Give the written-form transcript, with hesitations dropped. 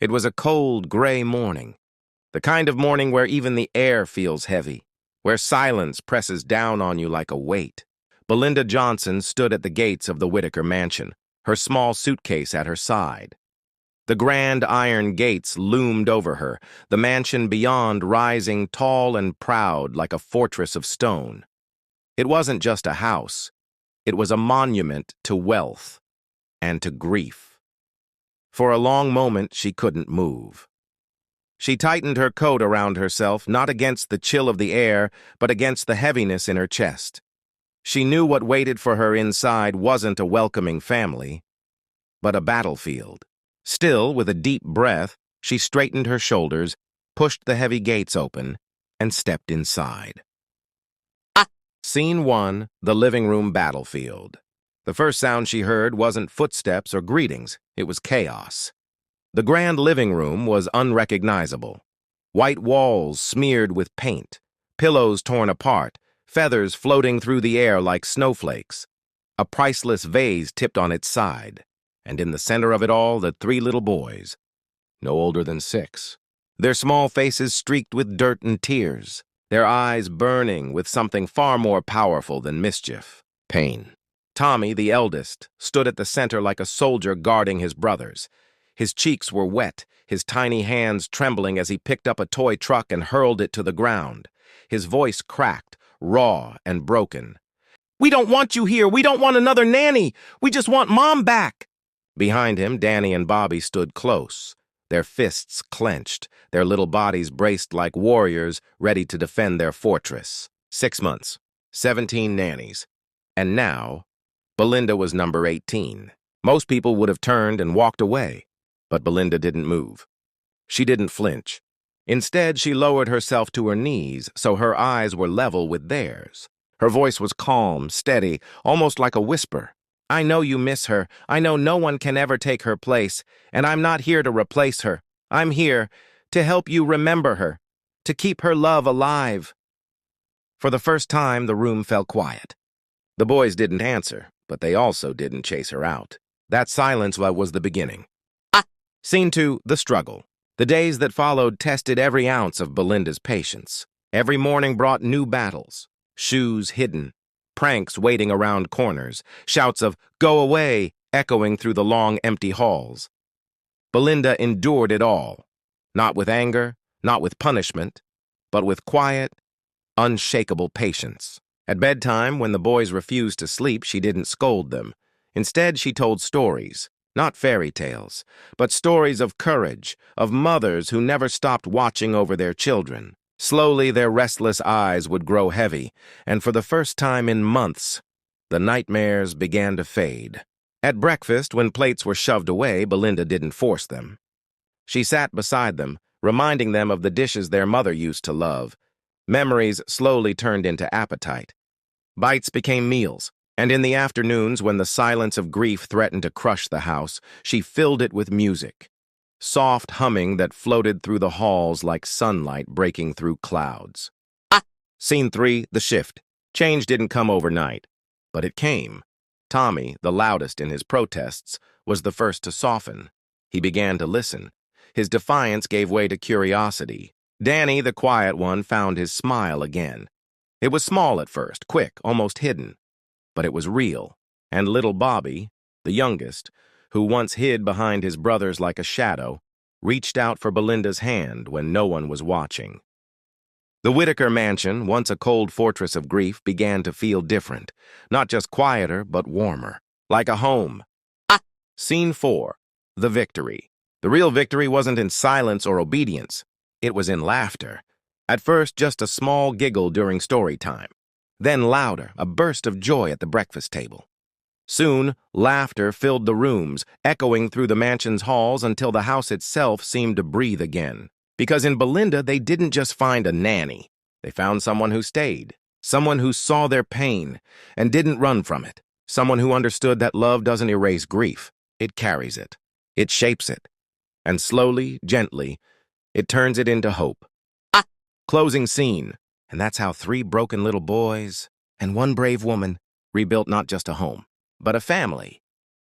It was a cold, gray morning, the kind of morning where even the air feels heavy, where silence presses down on you like a weight. Belinda Johnson stood at the gates of the Whitaker mansion, her small suitcase at her side. The grand iron gates loomed over her, the mansion beyond rising tall and proud like a fortress of stone. It wasn't just a house. It was a monument to wealth and to grief. For a long moment, she couldn't move. She tightened her coat around herself, not against the chill of the air, but against the heaviness in her chest. She knew what waited for her inside wasn't a welcoming family, but a battlefield. Still, with a deep breath, she straightened her shoulders, pushed the heavy gates open, and stepped inside. Scene 1, the living room battlefield. The first sound she heard wasn't footsteps or greetings, it was chaos. The grand living room was unrecognizable. White walls smeared with paint, pillows torn apart, feathers floating through the air like snowflakes. A priceless vase tipped on its side, and in the center of it all, the 3 little boys, no older than 6. Their small faces streaked with dirt and tears, their eyes burning with something far more powerful than mischief, pain. Tommy, the eldest, stood at the center like a soldier guarding his brothers. His cheeks were wet, his tiny hands trembling as he picked up a toy truck and hurled it to the ground. His voice cracked, raw and broken. "We don't want you here! We don't want another nanny! We just want Mom back!" Behind him, Danny and Bobby stood close, their fists clenched, their little bodies braced like warriors ready to defend their fortress. 6 months, 17 nannies, and now, Belinda was number 18. Most people would have turned and walked away, but Belinda didn't move. She didn't flinch. Instead, she lowered herself to her knees so her eyes were level with theirs. Her voice was calm, steady, almost like a whisper. "I know you miss her. I know no one can ever take her place, and I'm not here to replace her. I'm here to help you remember her, to keep her love alive." For the first time, the room fell quiet. The boys didn't answer, but they also didn't chase her out. That silence was the beginning. Scene 2, the struggle. The days that followed tested every ounce of Belinda's patience. Every morning brought new battles, shoes hidden, pranks waiting around corners, shouts of "go away" echoing through the long, empty halls. Belinda endured it all, not with anger, not with punishment, but with quiet, unshakable patience. At bedtime, when the boys refused to sleep, she didn't scold them. Instead, she told stories. Not fairy tales, but stories of courage, of mothers who never stopped watching over their children. Slowly, their restless eyes would grow heavy, and for the first time in months, the nightmares began to fade. At breakfast, when plates were shoved away, Belinda didn't force them. She sat beside them, reminding them of the dishes their mother used to love. Memories slowly turned into appetite. Bites became meals. And in the afternoons, when the silence of grief threatened to crush the house, she filled it with music, soft humming that floated through the halls like sunlight breaking through clouds. Scene 3, the shift. Change didn't come overnight, but it came. Tommy, the loudest in his protests, was the first to soften. He began to listen. His defiance gave way to curiosity. Danny, the quiet one, found his smile again. It was small at first, quick, almost hidden. But it was real, and little Bobby, the youngest, who once hid behind his brothers like a shadow, reached out for Belinda's hand when no one was watching. The Whitaker mansion, once a cold fortress of grief, began to feel different, not just quieter, but warmer, like a home. Scene 4, the victory. The real victory wasn't in silence or obedience, it was in laughter. At first, just a small giggle during story time. Then louder, a burst of joy at the breakfast table. Soon, laughter filled the rooms, echoing through the mansion's halls until the house itself seemed to breathe again. Because in Belinda, they didn't just find a nanny. They found someone who stayed, someone who saw their pain and didn't run from it, someone who understood that love doesn't erase grief. It carries it. It shapes it. And slowly, gently, it turns it into hope. Closing scene. And that's how 3 broken little boys and 1 brave woman rebuilt not just a home, but a family.